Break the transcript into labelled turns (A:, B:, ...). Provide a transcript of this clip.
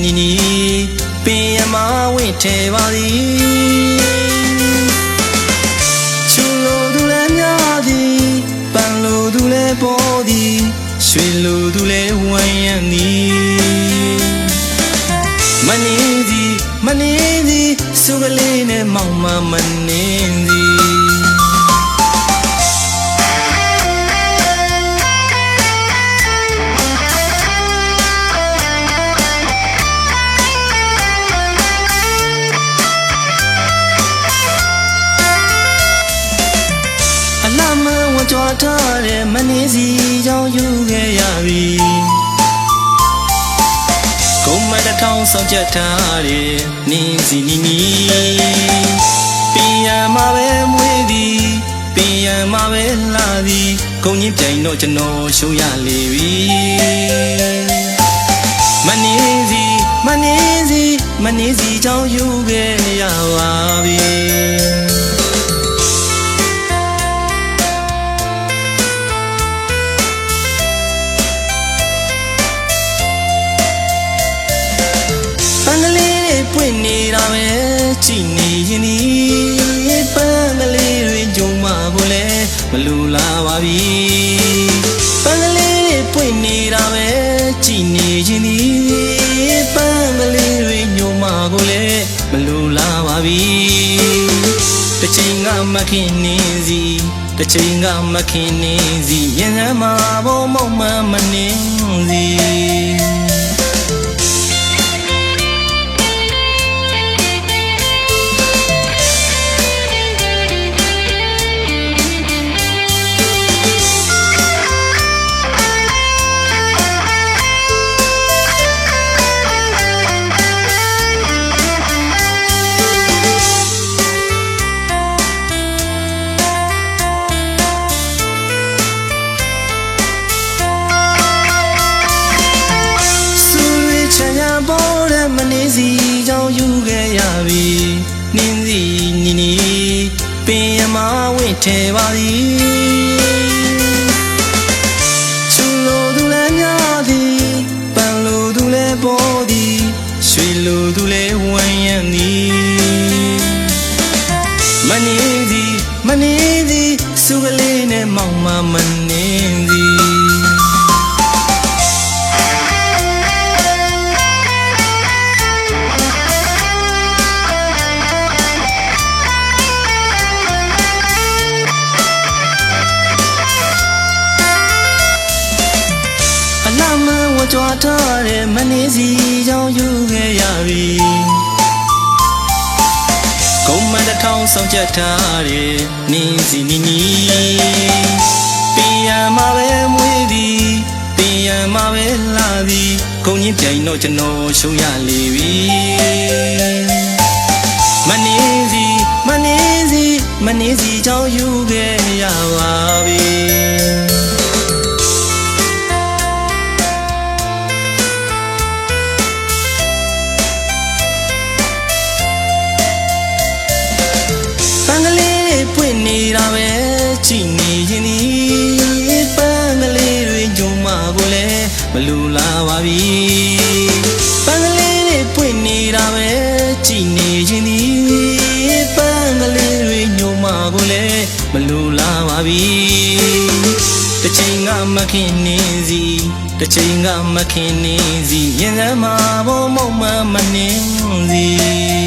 A: နီနီပင်ရမဝင့်ထဲပါသည်ချူလိုသူလည်းများသည်ပန်လိုသူလည်းပေါ်သည်ရွှေလိုသူလည်းဝမ်းရံသည်မနေသည်စုကလေးနဲ့မောင်မနေသည်ကြွားထားတဲ့မနေစီကြောင့်ယူခဲ့ရပြီကုန်းမတစ်ထောင်ဆောင်ချက်ထားတဲ့နင်းစီနီနီပင်ရမှာပဲမွေးသည်ပင်ရမှာပဲလာသည်ကုန်းကြီးပြိုင်တော့ကျွန်တော်ရှုံးရလေပြီမနေစီကြောင့်ယူခဲ့ရပါပြီပွင့်နေတာပဲကြည်နေရင်ဒီပန်းကလေးတွေကြုံမှာကိုလည်းမလူလာပါပြီပန်းကလေးတွေပွင့်နေတာပဲကြည်နေရင်ဒီပန်းကလေးတွေညုံမှာကိုလည်းမလူလာပါပြီတစ်ချိန်ကမခင်နေစီတစ်ချိန်ကမခင်နေစီရင်ထဲမှာဘုံမောက်မနေစီမနေစီကြောင့်ယူခဲ့ရပြီနင်းစီနီနီပင်ရမဝင့်ထဲပါသည်ချူလိုသူလည်းများသည်ပန်လိုသူလည်းပေါ်သည်ရွှေလိုသူလည်းဝမ်းရံသည်မနေသည်စုကလေးနဲ့မောင်မနေသည်ကြွားထားတဲ့မနေစီကြောင့်ယူခဲ့ရပြီကုန်းမတစ်ထောင်ဆောင်ချက်ထားတဲ့နင်းစီနီနီပင်ရမှာပဲမွေးသည်ပင်ရမှာပဲလာသည်ကုန်းကြီးပြိုင်တော့ကျွန်တော်ရှုံးရလေပြီမနေစီကြောင့်ယူခဲ့ရပါပြီပွင့်နေတာပဲကြည်နေရင်ဒီပန်းကလေးတွေညုံမှာကိုလည်းမလူလာပါပြီပန်းကလေးတွေပွင့်နေတာပဲကြည်နေရင်ဒီပန်းကလေးတွေညုံမှာကိုလည်းမလူလာပါပြီတစ်ချိန်ကမခင်နေစီတစ်ချိန်ကမခင်နေစီရင်ထဲမှာဘုံမောက်မနေစီ